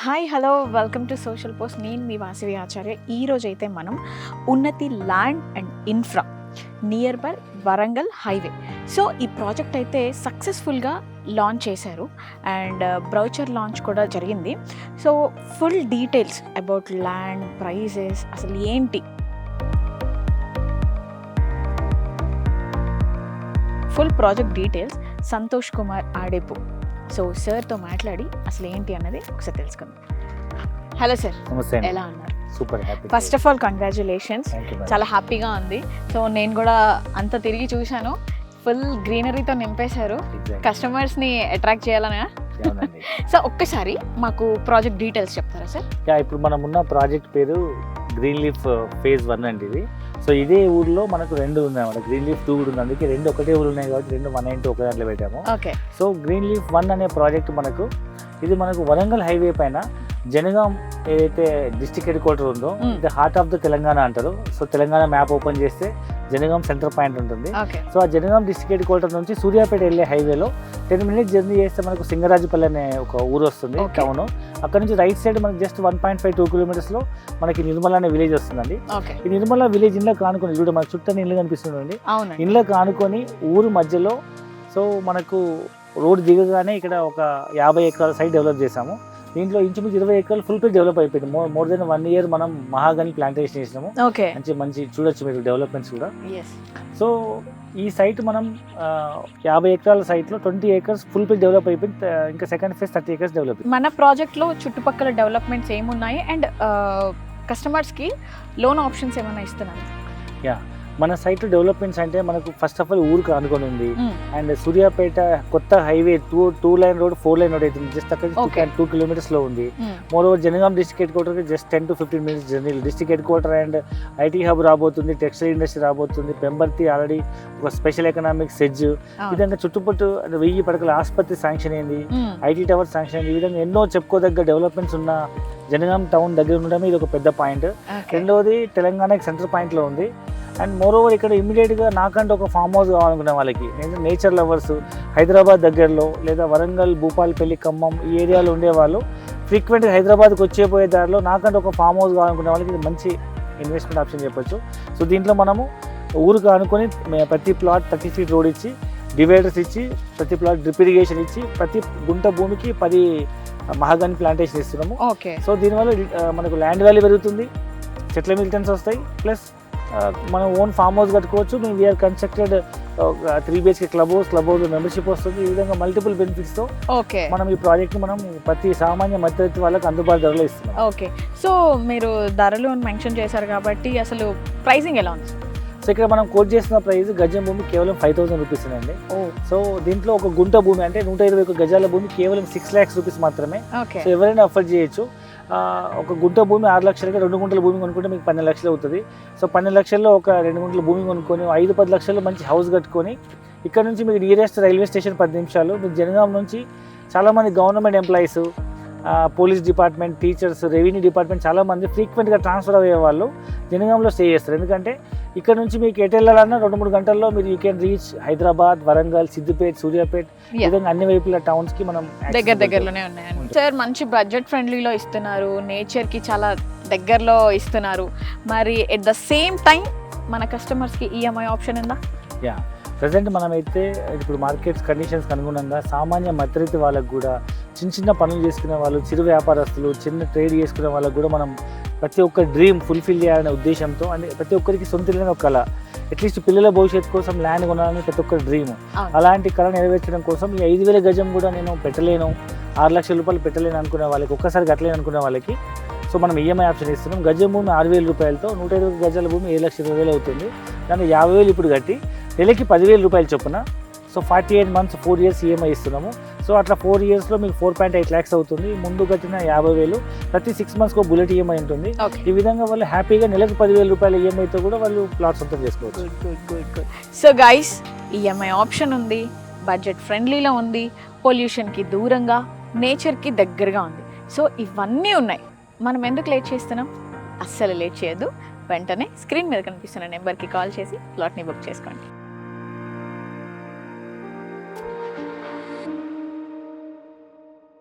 Hi hello welcome to social post. నేను మీ వాసవి ఆచార్య. ఈరోజైతే మనం Unnathi land and infra near by Warangal highway. So ఈ ప్రాజెక్ట్ అయితే సక్సెస్ఫుల్గా లాంచ్ చేశారు అండ్ బ్రౌచర్ లాంచ్ కూడా జరిగింది. So full details about land prices అసలు ఏంటి, full project details Santosh Kumar Adepu. So సార్తో మాట్లాడి అసలు ఏంటి అన్నది ఒకసారి తెలుసుకుందాం. హలో సార్, నమస్తే. ఎలా ఉన్నారు? Super happy. First of all congratulations, చాలా హ్యాపీగా ఉంది. సో నేను కూడా అంత తిరిగి చూశాను, ఫుల్ గ్రీనరీతో నింపేశారు. కస్టమర్స్ని అట్రాక్ట్ చేయాలనే. సో ఒక్కసారి మాకు ప్రాజెక్ట్ డీటెయిల్స్ చెప్తారా సార్? ఇప్పుడు మనం ఉన్న ప్రాజెక్ట్ పేరు గ్రీన్ లీఫ్ ఫేజ్ 1 అండి ఇది. సో ఇదే ఊర్లో మనకు రెండు ఉన్నాయి అన్నమాట. గ్రీన్ లీఫ్ 2 కూడా ఉంది, అందుకే రెండు ఒకటే ఊరు ఉన్నాయి కాబట్టి రెండు మన ఇంటి ఒక దాంట్లో పెట్టాము. ఓకే. సో గ్రీన్ లీఫ్ 1 అనే ప్రాజెక్ట్ ఇది మనకు వరంగల్ హైవే పైన జనగాం ఏదైతే డిస్ట్రిక్ట్ హెడ్ క్వార్టర్ ఉందో, ఇది హార్ట్ ఆఫ్ ద తెలంగాణ అంటారు. సో తెలంగాణ మ్యాప్ ఓపెన్ చేస్తే జనగాం సెంటర్ పాయింట్ ఉంటుంది. సో ఆ జనగాం డిస్ట్రిక్ట్ హెడ్ క్వార్టర్ నుంచి సూర్యాపేట వెళ్ళే హైవేలో 10 minutes జర్నీ చేస్తే మనకు సింగరాజుపల్లి అనే ఒక ఊరు వస్తుంది, టౌన్. అక్కడ నుంచి రైట్ సైడ్ మనకి జస్ట్ 1.52 kilometers లో మనకి నిర్మల అనే విలేజ్ వస్తుందండి. ఈ నిర్మల విలేజ్ ఇండ్లకు ఆనుకొని చూడ మన చుట్టూ ఇల్లు కనిపిస్తుందండి. ఇండ్లకు ఆనుకొని ఊరు మధ్యలో సో మనకు రోడ్ దిగగానే ఇక్కడ ఒక 50 acres సైట్ డెవలప్ చేసాము. దీంట్లో ఇంచుమించు 20 acres ఫుల్ ప్లేట్ డెవలప్ అయిపోయింది. మోర్ దెన్ 1 year మనం మహాగని ప్లాంటేషన్ చేసినాము. మంచి చూడొచ్చు మీరు డెవలప్మెంట్స్ కూడా. సో ఈ సైట్ మనం 50 acres సైట్లో 20 acres ఫుల్ ప్లేట్ డెవలప్ అయిపోయింది. ఇంకా సెకండ్ ఫేజ్ 30 acres డెవలప్. మన ప్రాజెక్ట్లో చుట్టుపక్కల డెవలప్మెంట్స్ ఏమున్నాయి అండ్ కస్టమర్స్కి లోన్ ఆప్షన్స్ ఏమైనా ఇస్తున్నారు? మన సైట్ డెవలప్మెంట్స్ అంటే మనకు ఫస్ట్ ఆఫ్ ఆల్ ఊరికి అనుకొని ఉంది. అండ్ సూర్యాపేట కొత్త highway 2 lane road 4 lane road అవుతుంది. జస్ట్ అక్కడ 2 kilometers లో ఉంది. Moreover Jangaon district head quarter just 10 to 15 minutes journey. District head quarter and IT hub రాబోతుంది, టెక్స్టైల్ ఇండస్ట్రీ రాబోతుంది, పెంబర్తి ఆల్రెడీ ఒక స్పెషల్ ఎకనామిక్ సెజ్, ఈ విధంగా చుట్టుపట్టు 1000 పడకల ఆసుపత్రి శాంక్షన్ అయింది, ఐటీ టవర్ శాంక్షన్ అయింది. ఈ విధంగా ఎన్నో చెప్పుకోదగ్గ డెవలప్మెంట్స్ ఉన్న జనగాం టౌన్ దగ్గర ఉండడమే ఇది ఒక పెద్ద పాయింట్. రెండవది తెలంగాణకి సెంటర్ పాయింట్లో ఉంది. అండ్ మోరోవర్ ఇక్కడ ఇమీడియట్గా నాకంటే ఒక ఫామ్ హౌస్ కావాలనుకునే వాళ్ళకి, నేచర్ లవర్స్, హైదరాబాద్ దగ్గరలో లేదా వరంగల్, భూపాలపల్లి, ఖమ్మం ఈ ఏరియాలో ఉండేవాళ్ళు ఫ్రీక్వెంట్గా హైదరాబాద్కి వచ్చేపోయే దారిలో నాకంటే ఒక ఫామ్ హౌస్ కావాలనుకునే వాళ్ళకి ఇది మంచి ఇన్వెస్ట్మెంట్ ఆప్షన్ చెప్పొచ్చు. సో దీంట్లో మనము ఊరికి అనుకొని ప్రతి ప్లాట్ 30 feet రోడ్ ఇచ్చి, డివైడర్స్ ఇచ్చి, ప్రతి ప్లాట్ డ్రిప్ ఇరిగేషన్ ఇచ్చి, ప్రతి గుంట భూమికి 10 మహాగని ప్లాంటేషన్ ఇస్తున్నాము. సో దీనివల్ల మనకు ల్యాండ్ వాల్యూ పెరుగుతుంది, చెట్ల మిల్టన్స్ వస్తాయి, ప్లస్ మనం ఓన్ ఫామ్ హౌస్ కట్టుకోవచ్చు. మేము we are constructed 3 BHK club house membership వస్తుంది. ఈ విధంగా మల్టిపుల్ బెనిఫిట్స్తో మనం ఈ ప్రాజెక్ట్ని మనం ప్రతి సామాన్య మధ్యతరగతి వాళ్ళకి అందుబాటు ధరలో ఇస్తున్నాం. ఓకే. సో మీరు ధరలు మెన్షన్ చేశారు కాబట్టి అసలు ప్రైసింగ్ ఎలా ఉంది? సో ఇక్కడ మనం కోట్ చేసిన ప్రైస్ గజం భూమి కేవలం 5,000 rupees అండి. సో దీంట్లో ఒక గుంట భూమి అంటే 121 గజాల భూమి కేవలం 6 lakhs rupees మాత్రమే. సో ఎవరైనా అఫోర్డ్ చేయొచ్చు. ఒక గుంట భూమి 6 లక్షలకి 2 గుంటల భూమి కొనుక్కుంటే మీకు 12 లక్షలు అవుతుంది. సో 12 లక్షల్లో ఒక 2 గుంటల భూమి కొనుక్కొని 5-10 లక్షల్లో మంచి హౌస్ కట్టుకొని ఇక్కడ నుంచి మీకు నియరెస్ట్ రైల్వే స్టేషన్ 10 నిమిషాలు. మీకు జనగాం నుంచి చాలామంది government employees, police department, teachers, revenue department చాలామంది ఫ్రీక్వెంట్గా ట్రాన్స్ఫర్ అయ్యే వాళ్ళు జనగాంలో స్టే చేస్తారు. ఎందుకంటే ఇక్కడ నుంచి మీకు ఎటు వెళ్ళాలన్నా 2-3 గంటల్లో మీరు you can reach Hyderabad, Warangal, Siddipet, Suryapet, ఈ విధంగా అన్ని వైపుల టౌన్స్కి మనం దగ్గరలోనే ఉన్నాయి. సార్ మంచి బడ్జెట్ ఫ్రెండ్లీలో ఇస్తున్నారు, నేచర్కి చాలా దగ్గరలో ఇస్తున్నారు. మరి ఎట్ ద సేమ్ టైం మన కస్టమర్స్కి ఈఎంఐ ఆప్షన్ ఉందా? ప్రజెంట్ మనమైతే ఇప్పుడు మార్కెట్స్ కండిషన్స్కి అనుగుణంగా సామాన్య మధ్యతరగతి వాళ్ళకు కూడా, చిన్న పనులు చేసుకునే వాళ్ళు, చిరు వ్యాపారస్తులు, చిన్న ట్రేడ్ చేసుకునే వాళ్ళకు కూడా మనం ప్రతి ఒక్క డ్రీమ్ ఫుల్ఫిల్ చేయాలనే ఉద్దేశంతో, అంటే ప్రతి ఒక్కరికి సొంత ఇల్లు ఒక కళ, అట్లీస్ట్ పిల్లల భవిష్యత్తు కోసం ల్యాండ్ కొనాలని ప్రతి ఒక్క డ్రీమ్. అలాంటి కళ నెరవేర్చడం కోసం ఈ 5,000 గజం కూడా నేను పెట్టలేను, 6 లక్షల రూపాయలు పెట్టలేను అనుకునే వాళ్ళకి, ఒక్కసారి కట్టలేను అనుకునే వాళ్ళకి సో మనం ఈఎంఐ ఆప్షన్ ఇస్తున్నాం. గజం భూమి 6,000 రూపాయలతో 120 గజాల భూమి 7,20,000 అవుతుంది. దాన్ని 50,000 ఇప్పుడు కట్టి నెలకి 10,000 రూపాయలు చొప్పున. సో 48 months 4 years ఈఎంఐ ఇస్తున్నాము. సో అట్లా 4 yearsలో మీకు 4.8 lakhs అవుతుంది. ముందు కట్టిన 50,000 ప్రతి 6 monthsకి ఒక బుల్లెట్ ఈఎంఐ ఉంటుంది. ఈ విధంగా వాళ్ళు హ్యాపీగా నెలకు 10,000 రూపాయల ఈఎంఐతో కూడా వాళ్ళు ప్లాట్ సొంతం చేసుకోవచ్చు. సో గైస్, ఈఎంఐ ఆప్షన్ ఉంది, బడ్జెట్ ఫ్రెండ్లీలో ఉంది, పొల్యూషన్కి దూరంగా, నేచర్కి దగ్గరగా ఉంది. సో ఇవన్నీ ఉన్నాయి. మనం ఎందుకు లేట్ చేస్తున్నాం? అస్సలు లేట్ చేయొద్దు. వెంటనే స్క్రీన్ మీద కనిపిస్తున్న నెంబర్కి కాల్ చేసి ప్లాట్ని బుక్ చేసుకోండి.